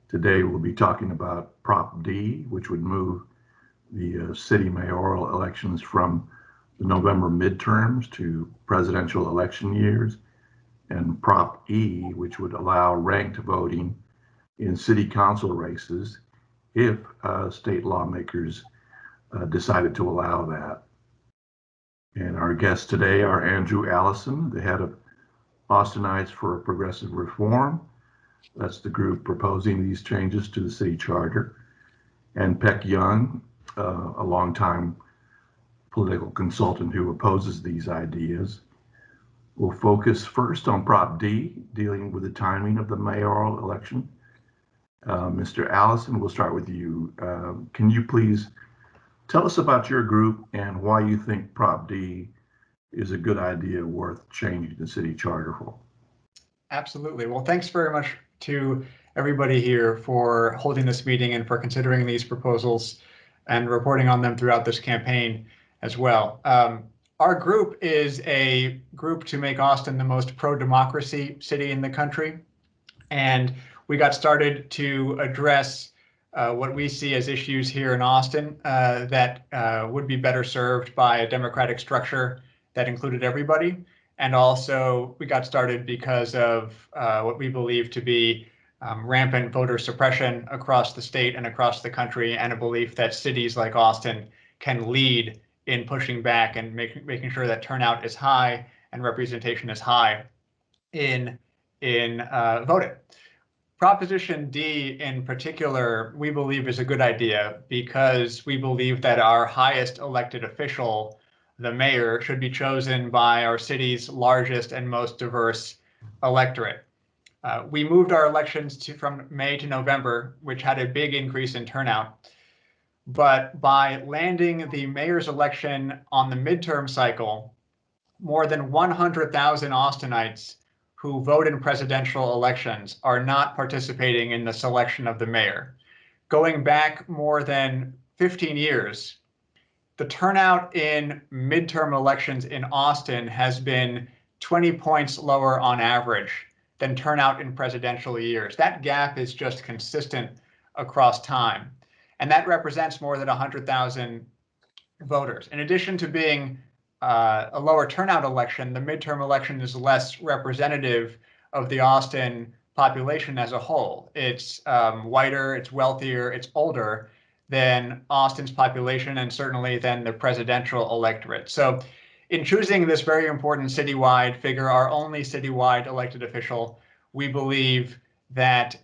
Today we'll be talking about Prop D, which would move the city mayoral elections from the November midterms to presidential election years, and Prop E, which would allow ranked voting in city council races if state lawmakers decided to allow that. And our guests today are Andrew Allison, the head of Austinites for Progressive Reform. That's the group proposing these changes to the city charter. And Peck Young, a longtime political consultant who opposes these ideas. We'll focus first on Prop D, dealing with the timing of the mayoral election. Mr. Allison, we'll start with you. Can you please tell us about your group and why you think Prop D is a good idea worth changing the city charter for? Absolutely. Well, thanks very much to everybody here for holding this meeting and for considering these proposals and reporting on them throughout this campaign as well. Our group is a group to make Austin the most pro-democracy city in the country. And we got started to address what we see as issues here in Austin that would be better served by a democratic structure that included everybody. And also we got started because of what we believe to be rampant voter suppression across the state and across the country, and a belief that cities like Austin can lead in pushing back and making sure that turnout is high and representation is high in voting. Proposition D in particular, we believe is a good idea because we believe that our highest elected official, the mayor, should be chosen by our city's largest and most diverse electorate. We moved our elections from May to November, which had a big increase in turnout. But by landing the mayor's election on the midterm cycle, more than 100,000 Austinites who vote in presidential elections are not participating in the selection of the mayor. Going back more than 15 years, the turnout in midterm elections in Austin has been 20 points lower on average than turnout in presidential years. That gap is just consistent across time. And that represents more than 100,000 voters. In addition to being a lower turnout election, the midterm election is less representative of the Austin population as a whole. It's whiter, it's wealthier, it's older than Austin's population, and certainly than the presidential electorate. So in choosing this very important citywide figure, our only citywide elected official, we believe that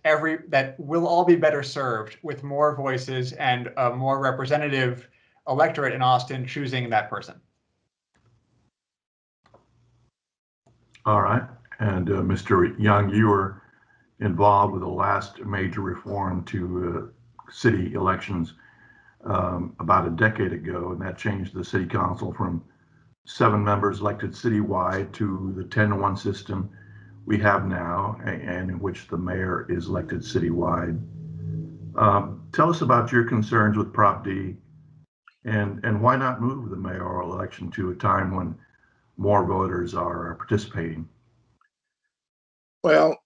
we'll all be better served with more voices and a more representative electorate in Austin choosing that person. All right. And Mr. Young, you were involved with the last major reform to city elections about a decade ago, and that changed the city council from 7 members elected citywide to the 10-to-1 system we have now, and in which the mayor is elected citywide. Tell us about your concerns with Prop D, and why not move the mayoral election to a time when more voters are participating? Well,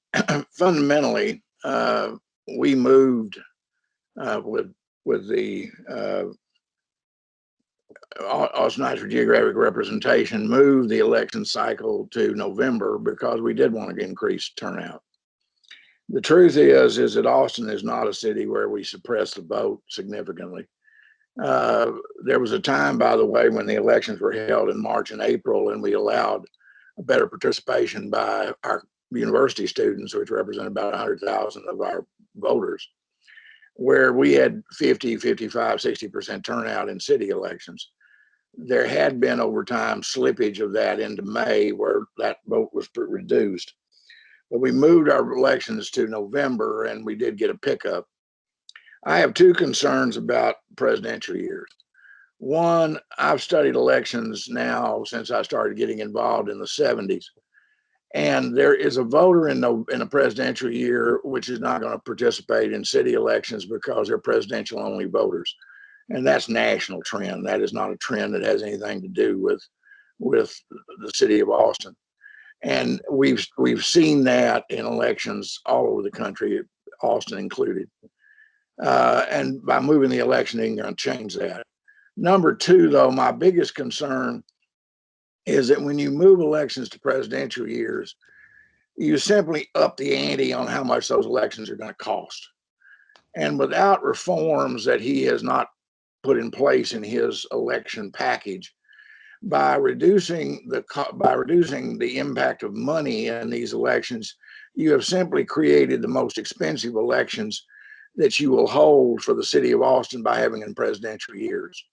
fundamentally, we moved with the Austinites for Geographic Representation, moved the election cycle to November because we did want to increase turnout. The truth is that Austin is not a city where we suppress the vote significantly. There was a time, by the way, when the elections were held in March and April, and we allowed a better participation by our university students, which represent about 100,000 of our voters, where we had 50, 55, 60% turnout in city elections. There had been over time slippage of that into May, where that vote was reduced. But we moved our elections to November, and we did get a pickup. I have 2 concerns about presidential years. One, I've studied elections now since I started getting involved in the 70s. And there is a voter in a presidential year which is not going to participate in city elections because they're presidential only voters. And that's national trend. That is not a trend that has anything to do with the city of Austin. And we've seen that in elections all over the country. Austin included. And by moving the election, they're going to change that. Number two, though, my biggest concern is that when you move elections to presidential years, you simply up the ante on how much those elections are going to cost. And without reforms that he has not put in place in his election package, by reducing the impact of money in these elections, you have simply created the most expensive elections that you will hold for the city of Austin by having in presidential years.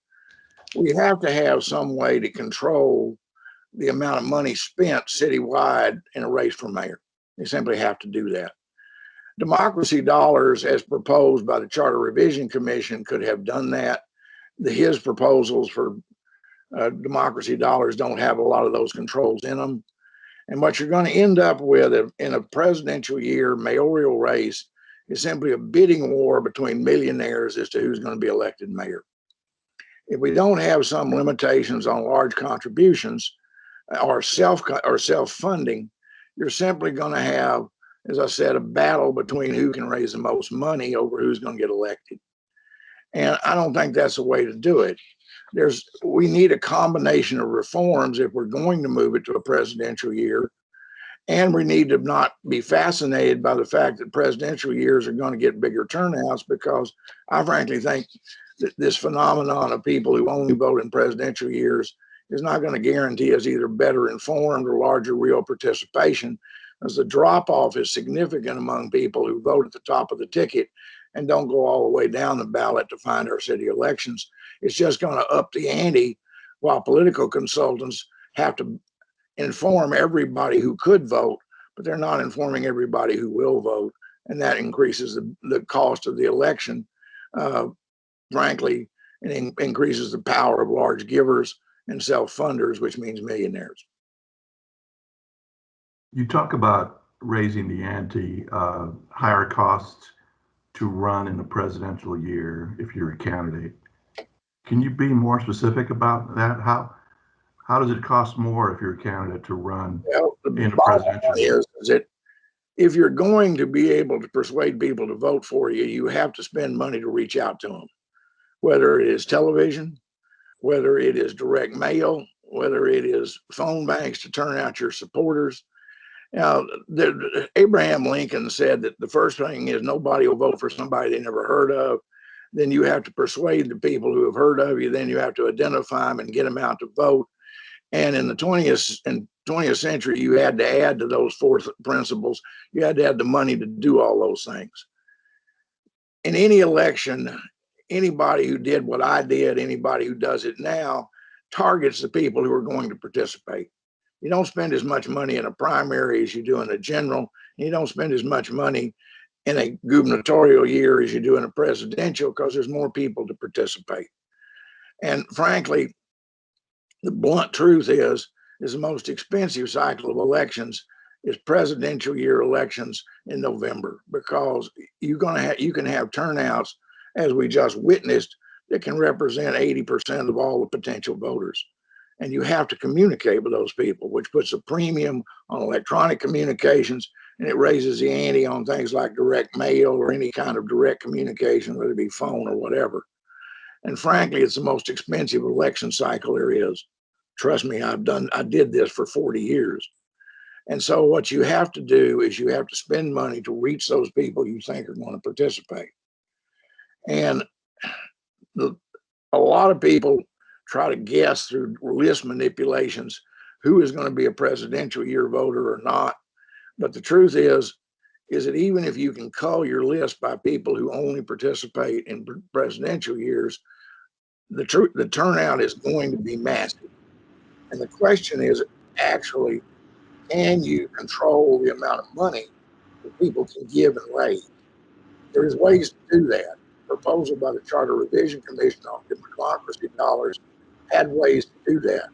We have to have some way to control the amount of money spent citywide in a race for mayor. They simply have to do that. Democracy dollars, as proposed by the Charter Revision Commission, could have done that. His proposals for democracy dollars don't have a lot of those controls in them. And what you're going to end up with in a presidential year mayoral race is simply a bidding war between millionaires as to who's going to be elected mayor. If we don't have some limitations on large contributions or self-funding, you're simply going to have, as I said, a battle between who can raise the most money over who's going to get elected. And I don't think that's the way to do it. We need a combination of reforms if we're going to move it to a presidential year. And we need to not be fascinated by the fact that presidential years are going to get bigger turnouts, because I frankly think that this phenomenon of people who only vote in presidential years is not going to guarantee us either better informed or larger real participation, as the drop-off is significant among people who vote at the top of the ticket and don't go all the way down the ballot to find our city elections. It's just going to up the ante, while political consultants have to inform everybody who could vote, but they're not informing everybody who will vote. And that increases the cost of the election, frankly, and increases the power of large givers and self-funders, which means millionaires. You talk about raising the ante, higher costs to run in a presidential year if you're a candidate. Can you be more specific about that? How does it cost more if you're a candidate to run in a presidential year? Is that if you're going to be able to persuade people to vote for you, you have to spend money to reach out to them, whether it is television, whether it is direct mail, whether it is phone banks to turn out your supporters. Now, Abraham Lincoln said that the first thing is nobody will vote for somebody they never heard of. Then you have to persuade the people who have heard of you. Then you have to identify them and get them out to vote. And in the 20th century, you had to add to those four principles. You had to have the money to do all those things. In any election, anybody who did what I did, anybody who does it now, targets the people who are going to participate. You don't spend as much money in a primary as you do in a general. And you don't spend as much money in a gubernatorial year as you do in a presidential, because there's more people to participate. And frankly, the blunt truth is the most expensive cycle of elections is presidential year elections in November, because you can have turnouts, as we just witnessed, that can represent 80% of all the potential voters. And you have to communicate with those people, which puts a premium on electronic communications, and it raises the ante on things like direct mail or any kind of direct communication, whether it be phone or whatever. And frankly, it's the most expensive election cycle there is. Trust me, I did this for 40 years. And so what you have to do is you have to spend money to reach those people you think are going to participate. And a lot of people try to guess through list manipulations who is going to be a presidential year voter or not. But the truth is that even if you can cull your list by people who only participate in presidential years, the turnout is going to be massive. And the question is, actually, can you control the amount of money that people can give and raise? There's ways to do that. Proposal by the Charter Revision Commission on democracy dollars had ways to do that.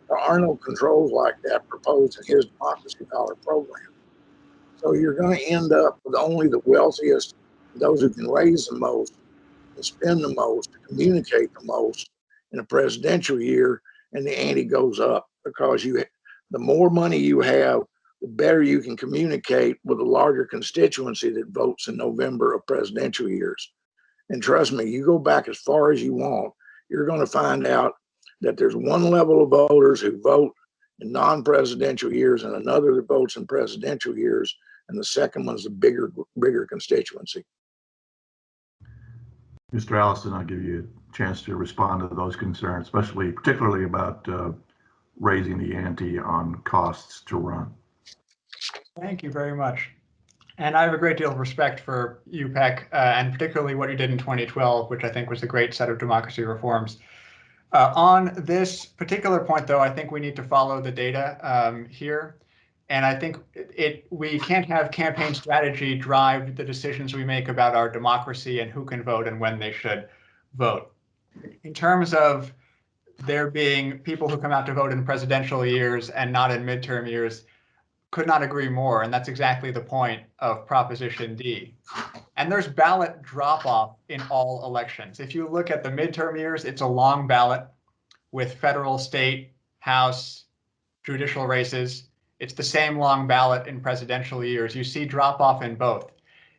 There are no controls like that proposed in his democracy dollar program. So you're going to end up with only the wealthiest, those who can raise the most and spend the most, communicate the most in a presidential year, and the ante goes up, because the more money you have, the better you can communicate with a larger constituency that votes in November of presidential years. And trust me, you go back as far as you want, you're going to find out that there's one level of voters who vote in non-presidential years and another that votes in presidential years, and the second one's a bigger constituency. Mr. Allison, I'll give you a chance to respond to those concerns, particularly about raising the ante on costs to run. Thank you very much. And I have a great deal of respect for you, Peck, and particularly what you did in 2012, which I think was a great set of democracy reforms. On this particular point, though, I think we need to follow the data here. And I think we can't have campaign strategy drive the decisions we make about our democracy and who can vote and when they should vote. In terms of there being people who come out to vote in presidential years and not in midterm years, could not agree more. And that's exactly the point of Proposition D. And there's ballot drop-off in all elections. If you look at the midterm years, it's a long ballot with federal, state, House, judicial races. It's the same long ballot in presidential years. You see drop-off in both.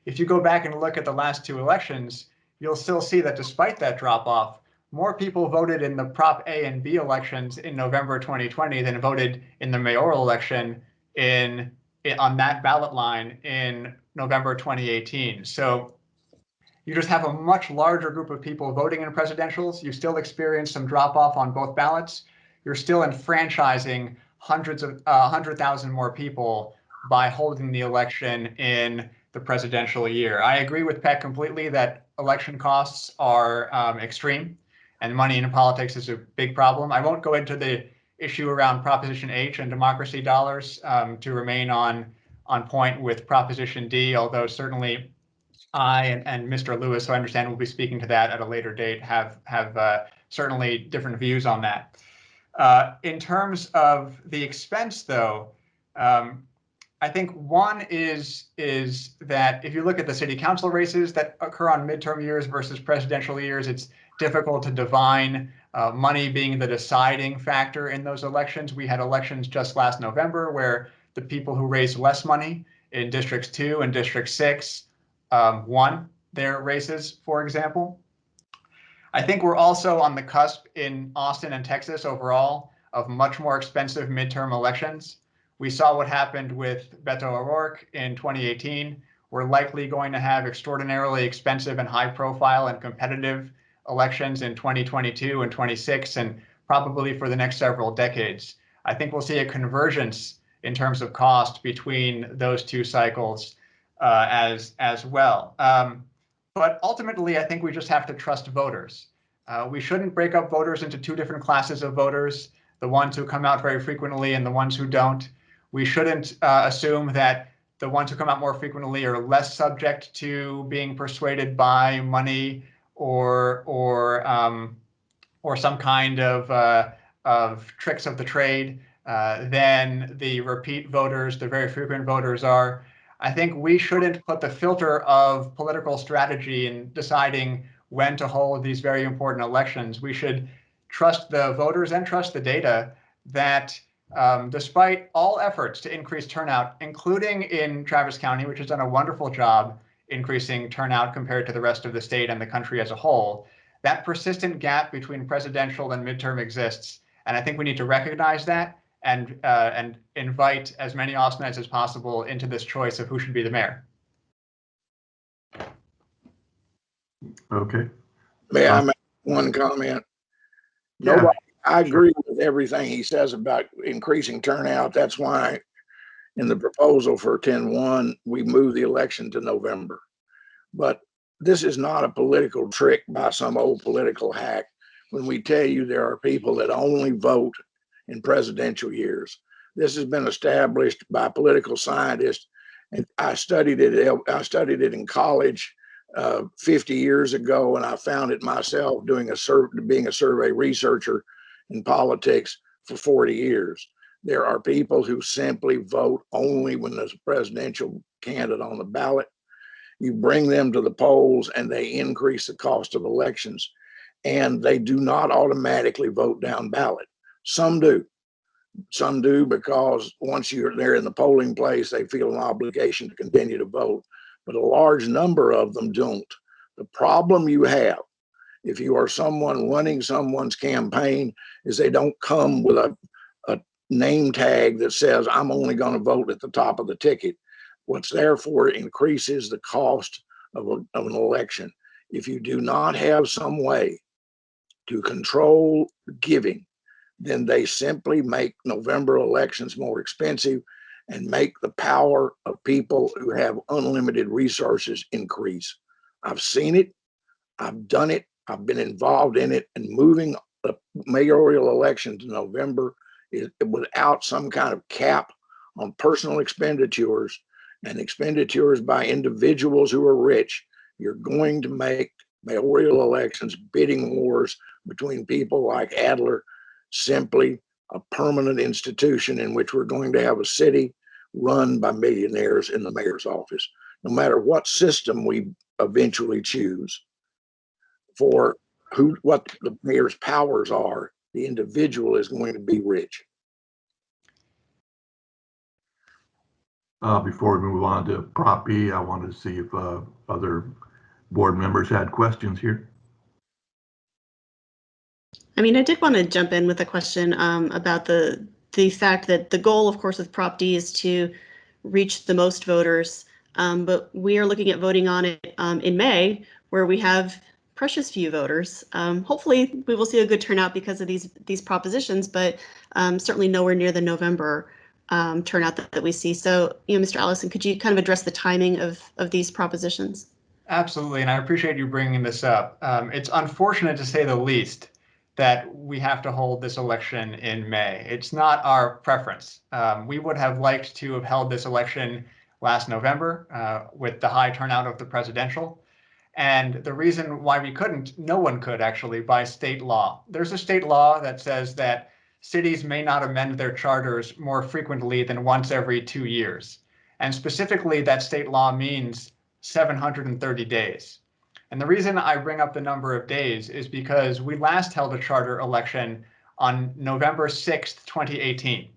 If you go back and look at the last two elections, you'll still see that despite that drop-off, more people voted in the Prop A and B elections in November 2020 than voted in the mayoral election on that ballot line in November 2018. So you just have a much larger group of people voting in presidentials. You still experience some drop-off on both ballots. You're still enfranchising 100,000 more people by holding the election in the presidential year. I agree with Peck completely that election costs are extreme, and money in politics is a big problem. I won't go into the issue around Proposition H and democracy dollars to remain on point with Proposition D, although certainly I and Mr. Lewis, who I understand will be speaking to that at a later date, have certainly different views on that. In terms of the expense, though, I think one is that if you look at the city council races that occur on midterm years versus presidential years, it's difficult to divine money being the deciding factor in those elections. We had elections just last November where the people who raised less money in District 2 and District 6 won their races, for example. I think we're also on the cusp in Austin and Texas overall of much more expensive midterm elections. We saw what happened with Beto O'Rourke in 2018. We're likely going to have extraordinarily expensive and high profile and competitive elections in 2022 and 26, and probably for the next several decades. I think we'll see a convergence in terms of cost between those two cycles as well. But ultimately, I think we just have to trust voters. We shouldn't break up voters into two different classes of voters, the ones who come out very frequently and the ones who don't. We shouldn't assume that the ones who come out more frequently are less subject to being persuaded by money or some kind of tricks of the trade than the repeat voters, the very frequent voters are. I think we shouldn't put the filter of political strategy in deciding when to hold these very important elections. We should trust the voters and trust the data that despite all efforts to increase turnout, including in Travis County, which has done a wonderful job increasing turnout compared to the rest of the state and the country as a whole, that persistent gap between presidential and midterm exists. And I think we need to recognize that and invite as many Austinites as possible into this choice of who should be the mayor. Okay. May I make one comment? Yeah. I agree with everything he says about increasing turnout. That's why in the proposal for 10-1, we moved the election to November. But this is not a political trick by some old political hack when we tell you there are people that only vote in presidential years. This has been established by political scientists, and I studied it in college 50 years ago, and I found it myself being a survey researcher in politics for 40 years. There are people who simply vote only when there's a presidential candidate on the ballot. You bring them to the polls and they increase the cost of elections, and they do not automatically vote down ballot. Some do. Some do because once you're there in the polling place, they feel an obligation to continue to vote, but a large number of them don't. The problem you have, if you are someone running someone's campaign, is they don't come with a name tag that says, I'm only going to vote at the top of the ticket. What's therefore increases the cost of an election. If you do not have some way to control giving, then they simply make November elections more expensive and make the power of people who have unlimited resources increase. I've seen it. I've done it. I've been involved in it, and moving the mayoral election to November is without some kind of cap on personal expenditures and expenditures by individuals who are rich. You're going to make mayoral elections bidding wars between people like Adler simply a permanent institution in which we're going to have a city run by millionaires in the mayor's office. No matter what system we eventually choose for what the mayor's powers are, the individual is going to be rich. Before we move on to Prop B, I wanted to see if other board members had questions here. I mean, I did want to jump in with a question about the fact that the goal, of course, with Prop D is to reach the most voters, but we are looking at voting on it in May, where we have precious few voters. Hopefully, we will see a good turnout because of these propositions, but certainly nowhere near the November turnout that we see. So, Mr. Allison, could you kind of address the timing of these propositions? Absolutely, and I appreciate you bringing this up. It's unfortunate, to say the least, that we have to hold this election in May. It's not our preference. We would have liked to have held this election last November with the high turnout of the presidential. And the reason why we couldn't, no one could actually, by state law. There's a state law that says that cities may not amend their charters more frequently than once every 2 years. And specifically, that state law means 730 days. And the reason I bring up the number of days is because we last held a charter election on November 6th, 2018.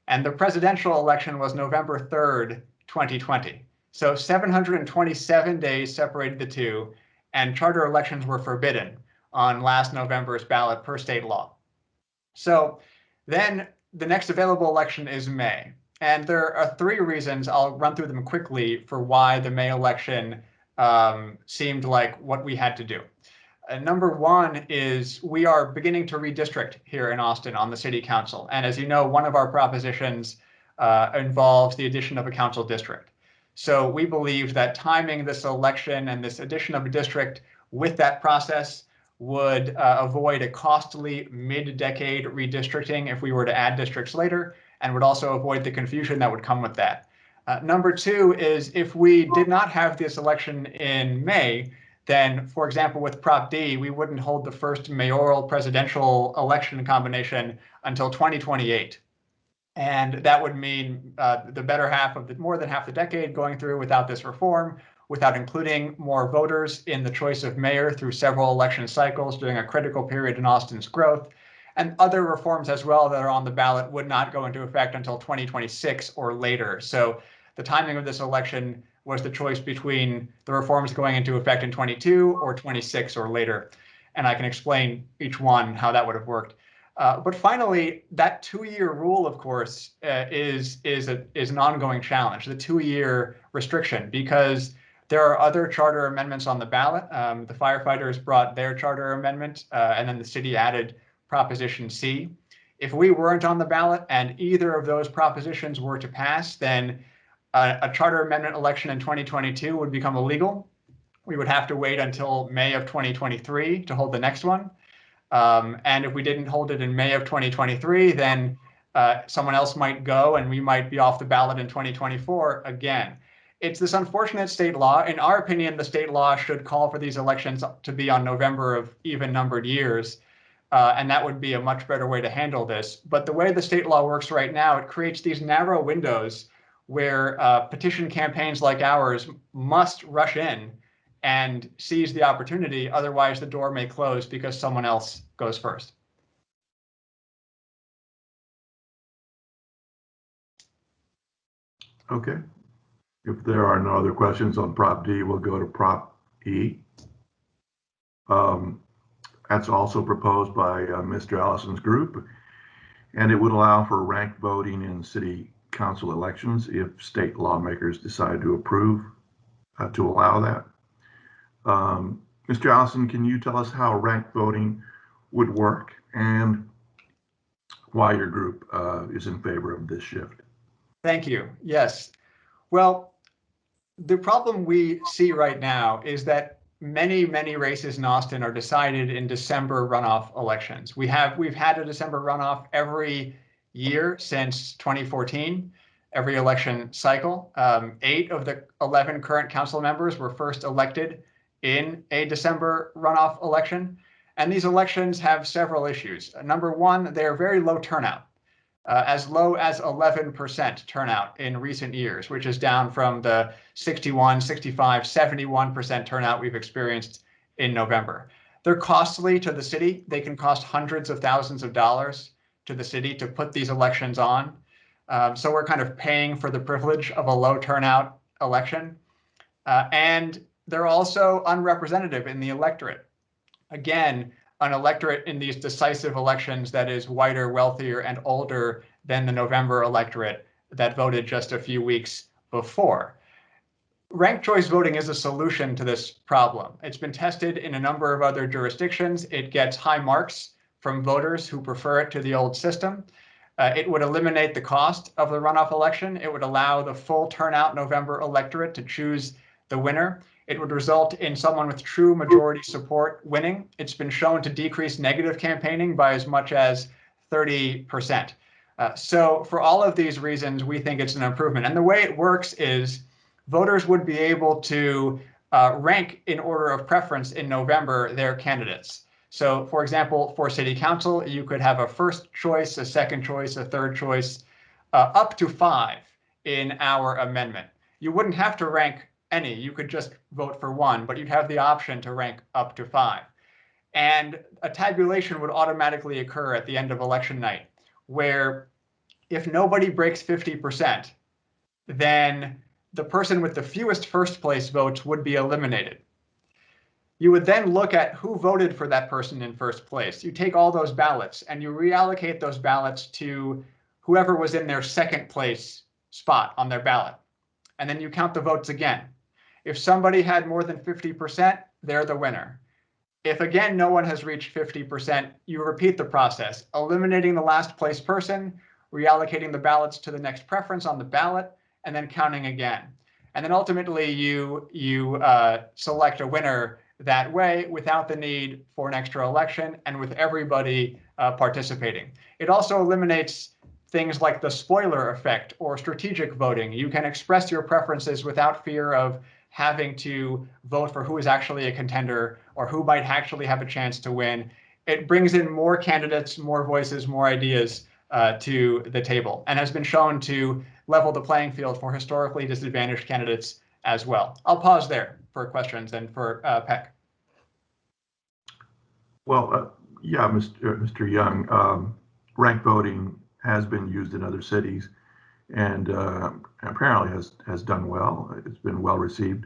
And the presidential election was November 3rd, 2020. So 727 days separated the two, and charter elections were forbidden on last November's ballot per state law. So then the next available election is May. And there are 3 reasons, I'll run through them quickly, for why the May election seemed like what we had to do. Number 1 is we are beginning to redistrict here in Austin on the city council. And as you know, one of our propositions involves the addition of a council district. So we believed that timing this election and this addition of a district with that process would avoid a costly mid-decade redistricting if we were to add districts later, and would also avoid the confusion that would come with that. Number 2 is if we did not have this election in May, then, for example, with Prop D, we wouldn't hold the first mayoral presidential election combination until 2028. And that would mean the better half of more than half the decade going through without this reform, without including more voters in the choice of mayor through several election cycles during a critical period in Austin's growth. And other reforms as well that are on the ballot would not go into effect until 2026 or later. So the timing of this election was the choice between the reforms going into effect in 22 or 26 or later. And I can explain each one how that would have worked. But finally, that 2-year rule, of course, is an ongoing challenge, the 2-year restriction, because there are other charter amendments on the ballot. The firefighters brought their charter amendment, and then the city added Proposition C. If we weren't on the ballot and either of those propositions were to pass, then a charter amendment election in 2022 would become illegal. We would have to wait until May of 2023 to hold the next one. And if we didn't hold it in May of 2023, then someone else might go and we might be off the ballot in 2024 again. It's this unfortunate state law. In our opinion, the state law should call for these elections to be on November of even numbered years. And that would be a much better way to handle this. But the way the state law works right now, it creates these narrow windows where petition campaigns like ours must rush in and seize the opportunity. Otherwise, the door may close because someone else goes first. Okay. If there are no other questions on Prop D, we'll go to Prop E. That's also proposed by Mr. Allison's group, and it would allow for ranked voting in city council elections if state lawmakers decide to approve to allow that. Mr. Allison, can you tell us how ranked voting would work and why your group is in favor of this shift? Thank you. Yes. Well, the problem we see right now is that many races in Austin are decided in December runoff elections. We've had a December runoff every year since 2014, every election cycle. 8 of the 11 current council members were first elected in a December runoff election. And these elections have several issues. Number one, they're very low turnout. As low as 11% turnout in recent years, which is down from the 61, 65, 71% turnout we've experienced in November. They're costly to the city. They can cost hundreds of thousands of dollars to the city to put these elections on. So we're kind of paying for the privilege of a low turnout election. And they're also unrepresentative in the electorate. Again, an electorate in these decisive elections that is whiter, wealthier, and older than the November electorate that voted just a few weeks before. Ranked choice voting is a solution to this problem. It's been tested in a number of other jurisdictions. It gets high marks from voters who prefer it to the old system. It would eliminate the cost of the runoff election. It would allow the full turnout November electorate to choose the winner. It would result in someone with true majority support winning. It's been shown to decrease negative campaigning by as much as 30%. So for all of these reasons, we think it's an improvement. And the way it works is voters would be able to rank in order of preference in November their candidates. So for example, for city council, you could have a first choice, a second choice, a third choice, up to 5 in our amendment. You wouldn't have to rank any. You could just vote for one, but you'd have the option to rank up to 5. And a tabulation would automatically occur at the end of election night, where if nobody breaks 50%, then the person with the fewest first place votes would be eliminated. You would then look at who voted for that person in first place. You take all those ballots and you reallocate those ballots to whoever was in their second place spot on their ballot. And then you count the votes again. If somebody had more than 50%, they're the winner. If again, no one has reached 50%, you repeat the process, eliminating the last place person, reallocating the ballots to the next preference on the ballot, and then counting again. And then ultimately you select a winner that way without the need for an extra election and with everybody participating. It also eliminates things like the spoiler effect or strategic voting. You can express your preferences without fear of having to vote for who is actually a contender or who might actually have a chance to win. It brings in more candidates, more voices, more ideas to the table, and has been shown to level the playing field for historically disadvantaged candidates as well. I'll pause there for questions and for Peck. Well, yeah, Mr. Young, ranked voting has been used in other cities and apparently has done well. It's been well received.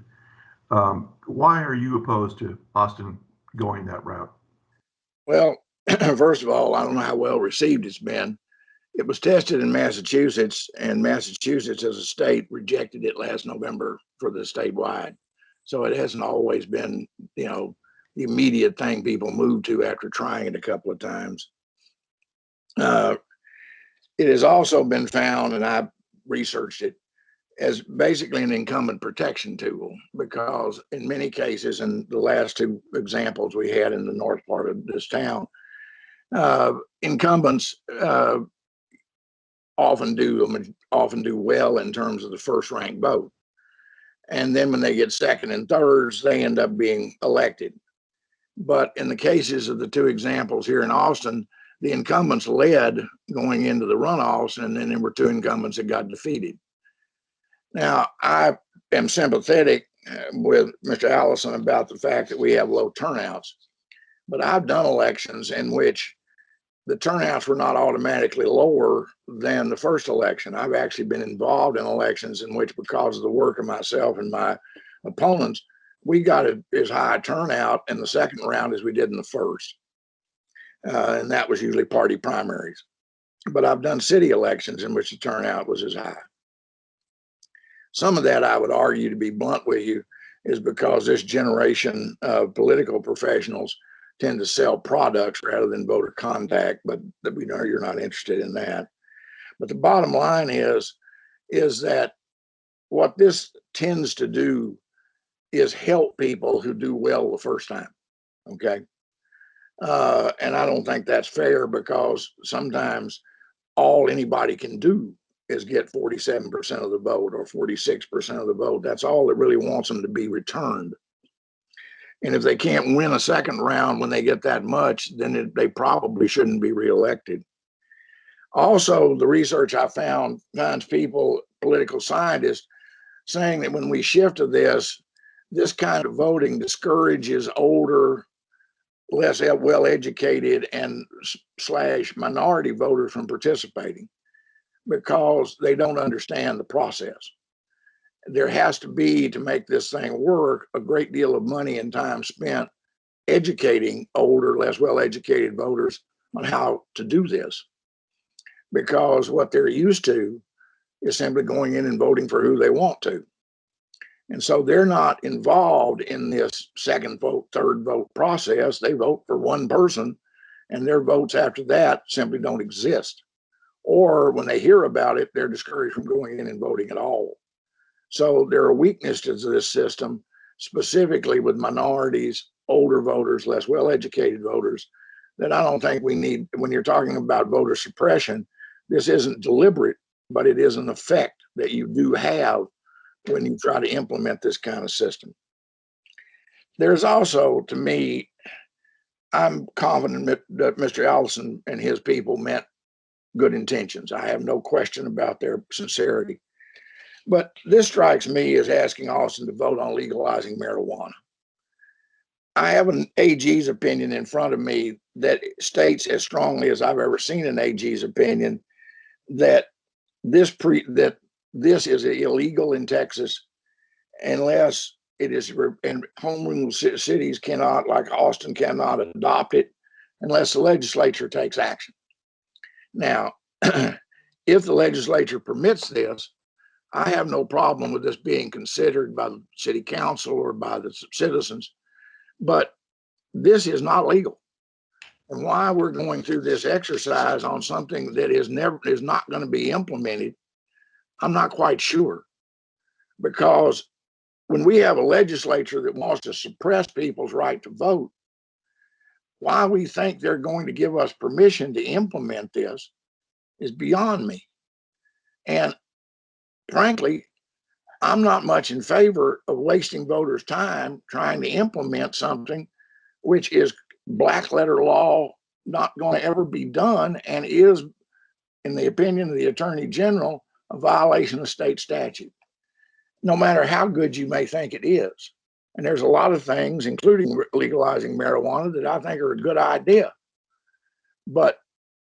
Why are you opposed to Austin going that route? Well, first of all, I don't know how well received it's been. It was tested in Massachusetts, and Massachusetts as a state rejected it last November for the statewide. So it hasn't always been, the immediate thing people move to after trying it a couple of times. It has also been found, and I researched it, as basically an incumbent protection tool, because in many cases, in the last 2 examples we had in the north part of this town, incumbents often do well in terms of the first rank vote. And then when they get second and thirds, they end up being elected. But in the cases of the 2 examples here in Austin, the incumbents led going into the runoffs, and then there were 2 incumbents that got defeated. Now, I am sympathetic with Mr. Allison about the fact that we have low turnouts, but I've done elections in which the turnouts were not automatically lower than the first election. I've actually been involved in elections in which, because of the work of myself and my opponents, we got as high a turnout in the second round as we did in the first. And that was usually party primaries. But I've done city elections in which the turnout was as high. Some of that, I would argue, to be blunt with you, is because this generation of political professionals tend to sell products rather than voter contact, but we know you're not interested in that. But the bottom line is that what this tends to do is help people who do well the first time, okay? And I don't think that's fair, because sometimes all anybody can do is get 47% of the vote or 46% of the vote. That's all that really wants them to be returned. And if they can't win a second round when they get that much, then they probably shouldn't be reelected. Also, the research I found finds people, political scientists, saying that when we shift to this kind of voting discourages older, less well-educated and / minority voters from participating, because they don't understand the process. There has to be, to make this thing work, a great deal of money and time spent educating older, less well-educated voters on how to do this, because what they're used to is simply going in and voting for who they want to. And so they're not involved in this second vote, third vote process. They vote for one person, and their votes after that simply don't exist. Or when they hear about it, they're discouraged from going in and voting at all. So there are weaknesses to this system, specifically with minorities, older voters, less well-educated voters, that I don't think we need. When you're talking about voter suppression, this isn't deliberate, but it is an effect that you do have when you try to implement this kind of system. There's also, to me, I'm confident that Mr. Allison and his people meant good intentions. I have no question about their sincerity. But this strikes me as asking Austin to vote on legalizing marijuana. I have an AG's opinion in front of me that states as strongly as I've ever seen an AG's opinion that this is illegal in Texas unless it is, and home rule cities cannot, like Austin, cannot adopt it unless the legislature takes action. Now, if the legislature permits this, I have no problem with this being considered by the city council or by the citizens, but this is not legal. And why we're going through this exercise on something that is not going to be implemented, I'm not quite sure. Because when we have a legislature that wants to suppress people's right to vote, why we think they're going to give us permission to implement this is beyond me. And frankly, I'm not much in favor of wasting voters' time trying to implement something which is black letter law, not going to ever be done, and is, in the opinion of the Attorney General, a violation of state statute, no matter how good you may think it is. And there's a lot of things, including legalizing marijuana, that I think are a good idea. But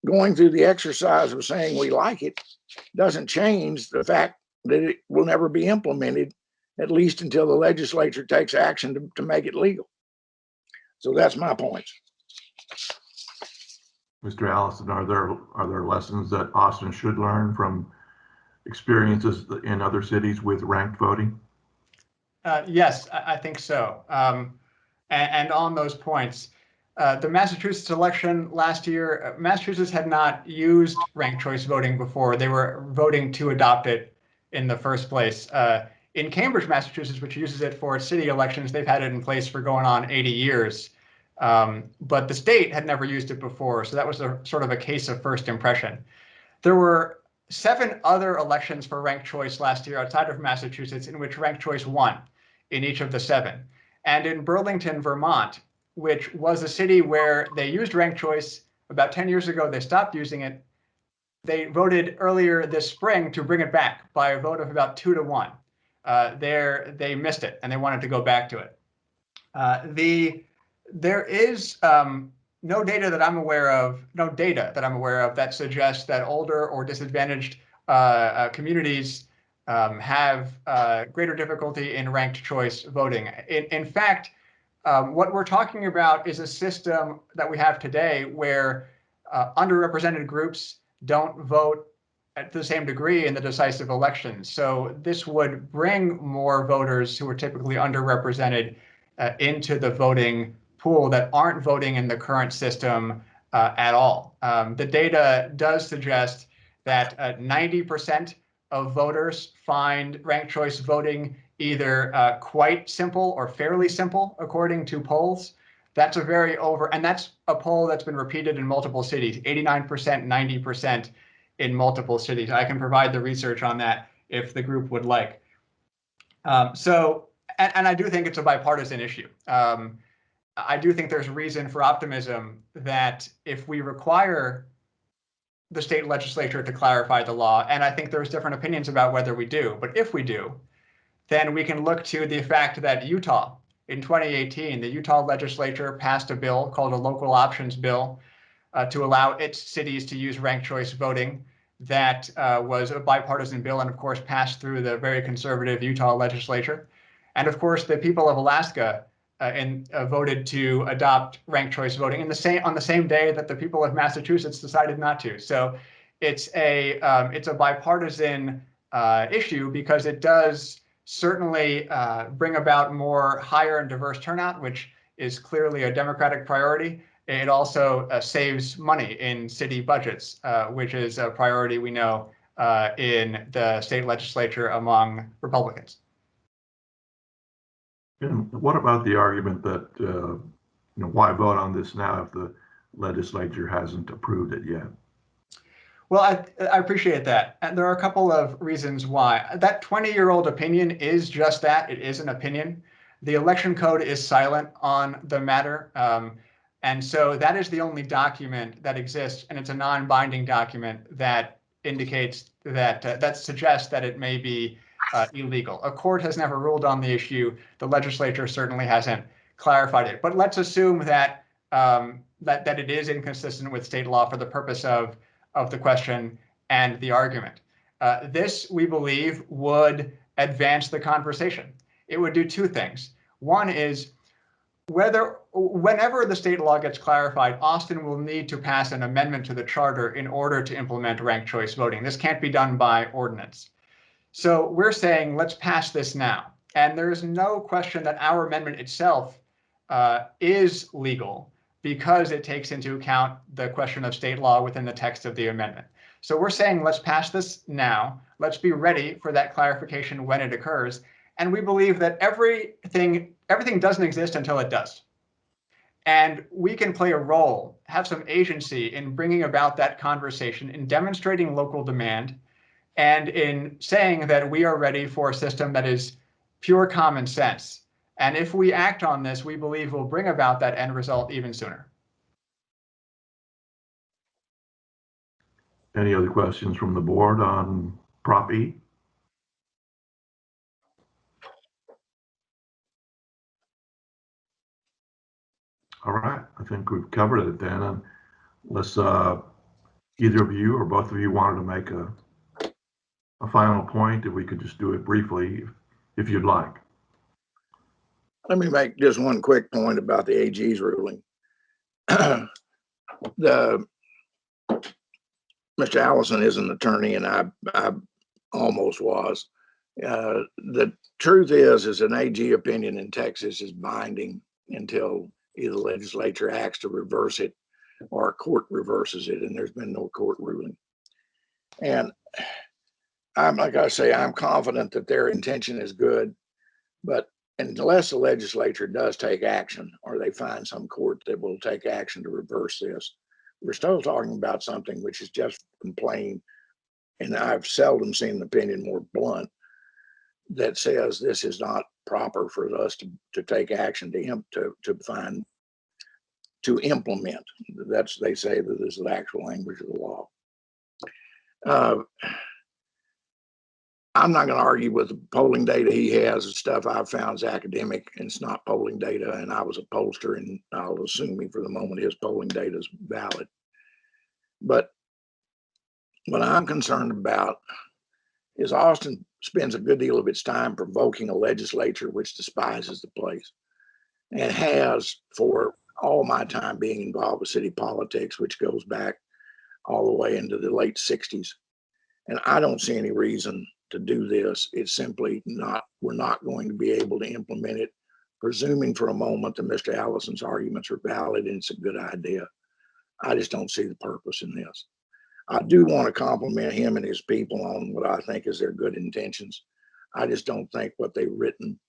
going through the exercise of saying we like it doesn't change the fact that it will never be implemented, at least until the legislature takes action to make it legal. So that's my point. Mr. Allison, are there lessons that Austin should learn from experiences in other cities with ranked voting? Yes, I think so. And on those points, the Massachusetts election last year, Massachusetts had not used ranked choice voting before. They were voting to adopt it in the first place. In Cambridge, Massachusetts, which uses it for city elections, they've had it in place for going on 80 years. But the state had never used it before. So that was sort of a case of first impression. There were 7 other elections for ranked choice last year outside of Massachusetts in which ranked choice won in each of the 7. And in Burlington, Vermont, which was a city where they used ranked choice about 10 years ago, they stopped using it. They voted earlier this spring to bring it back by a vote of about 2 to 1. They missed it and they wanted to go back to it. There is no data that I'm aware of that suggests that older or disadvantaged communities have greater difficulty in ranked choice voting. In fact, what we're talking about is a system that we have today where underrepresented groups don't vote at the same degree in the decisive elections. So this would bring more voters who are typically underrepresented into the voting pool that aren't voting in the current system at all. The data does suggest that 90% of voters find ranked choice voting either quite simple or fairly simple, according to polls. That's and that's a poll that's been repeated in multiple cities, 89%, 90% in multiple cities. I can provide the research on that if the group would like. And I do think it's a bipartisan issue. I do think there's reason for optimism that if we require the state legislature to clarify the law, and I think there's different opinions about whether we do, but if we do, then we can look to the fact that Utah, in 2018, the Utah legislature passed a bill called a local options bill to allow its cities to use ranked choice voting. That was a bipartisan bill and, of course, passed through the very conservative Utah legislature. And, of course, the people of Alaska voted to adopt ranked choice voting on the same day that the people of Massachusetts decided not to. So it's a bipartisan issue because it does certainly bring about more higher and diverse turnout, which is clearly a Democratic priority. It also saves money in city budgets, which is a priority we know in the state legislature among Republicans. And what about the argument that, why vote on this now if the legislature hasn't approved it yet? Well, I appreciate that. And there are a couple of reasons why. That 20-year-old opinion is just that. It is an opinion. The election code is silent on the matter. And so that is the only document that exists, and it's a non-binding document that indicates that suggests that it may be illegal. A court has never ruled on the issue. The legislature certainly hasn't clarified it. But let's assume that that it is inconsistent with state law for the purpose of the question and the argument. This, we believe, would advance the conversation. It would do two things. One is whenever the state law gets clarified, Austin will need to pass an amendment to the charter in order to implement ranked choice voting. This can't be done by ordinance. So we're saying, let's pass this now. And there's no question that our amendment itself is legal because it takes into account the question of state law within the text of the amendment. So we're saying, let's pass this now. Let's be ready for that clarification when it occurs. And we believe that everything doesn't exist until it does. And we can play a role, have some agency in bringing about that conversation, in demonstrating local demand, and in saying that we are ready for a system that is pure common sense. And if we act on this, we believe we'll bring about that end result even sooner. Any other questions from the board on Prop E? All right, I think we've covered it then. Unless either of you or both of you wanted to make a final point, if we could just do it briefly, if you'd like. Let me make just one quick point about the AG's ruling. Mr. Allison is an attorney, and I almost was. The truth is an AG opinion in Texas is binding until either the legislature acts to reverse it or a court reverses it, and there's been no court ruling. And like I say, I'm confident that their intention is good, but unless the legislature does take action or they find some court that will take action to reverse this, we're still talking about something which is just plain, and I've seldom seen an opinion more blunt, that says this is not proper for us to take action to implement. They say that this is the actual language of the law. I'm not going to argue with the polling data he has and stuff I've found is academic and it's not polling data. And I was a pollster, and I'll assume for the moment his polling data is valid. But what I'm concerned about is Austin spends a good deal of its time provoking a legislature which despises the place, and has for all my time being involved with city politics, which goes back all the way into the late 60s. And I don't see any reason to do this. It's simply not, we're not going to be able to implement it, presuming for a moment that Mr. Allison's arguments are valid and it's a good idea. I just don't see the purpose in this. I do want to compliment him and his people on what I think is their good intentions. I just don't think what they've written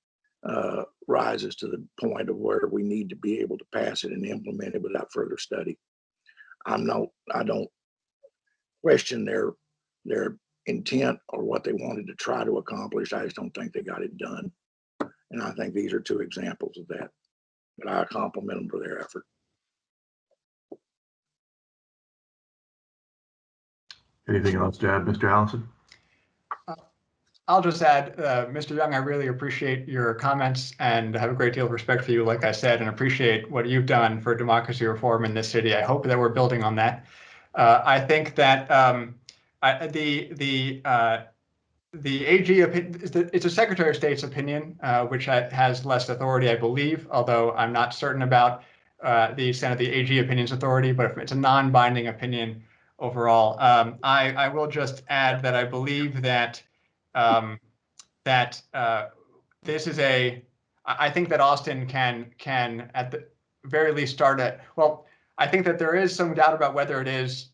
rises to the point of where we need to be able to pass it and implement it without further study. I don't question their intent or what they wanted to try to accomplish. I just don't think they got it done. And I think these are two examples of that. But I compliment them for their effort. Anything else to add, Mr. Allison? I'll just add, Mr. Young, I really appreciate your comments and have a great deal of respect for you, like I said, and appreciate what you've done for democracy reform in this city. I hope that we're building on that. I think that the AG opinion, it's a Secretary of State's opinion, which has less authority, I believe, although I'm not certain about the extent of the AG opinion's authority, but if it's a non-binding opinion overall. I will just add that I believe that this is I think that Austin can at the very least start at, well, I think that there is some doubt about whether it is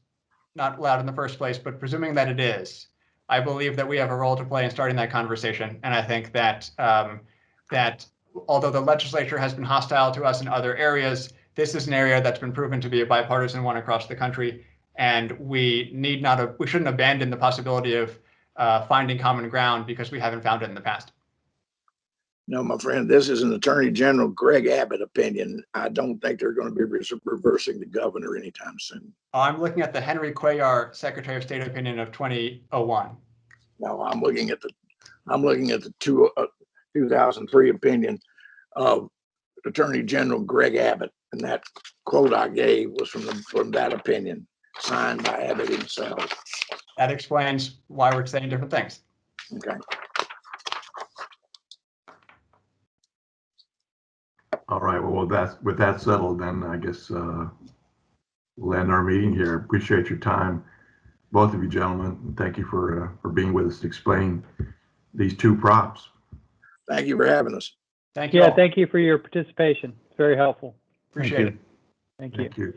not allowed in the first place, but presuming that it is, I believe that we have a role to play in starting that conversation. And I think that that although the legislature has been hostile to us in other areas, this is an area that's been proven to be a bipartisan one across the country. And we shouldn't abandon the possibility of finding common ground because we haven't found it in the past. No, my friend, this is an Attorney General Greg Abbott opinion. I don't think they're going to be reversing the governor anytime soon. I'm looking at the Henry Cuellar Secretary of State opinion of 2001. No, I'm looking at the 2003 opinion of Attorney General Greg Abbott, and that quote I gave was from that opinion, signed by Abbott himself. That explains why we're saying different things. Okay. All right. Well, with that settled, then I guess we'll end our meeting here. Appreciate your time, both of you gentlemen, and thank you for being with us to explain these two props. Thank you for having us. Thank you. Yeah, all. thank you for your participation. It's very helpful. Appreciate it. Thank you. Thank you.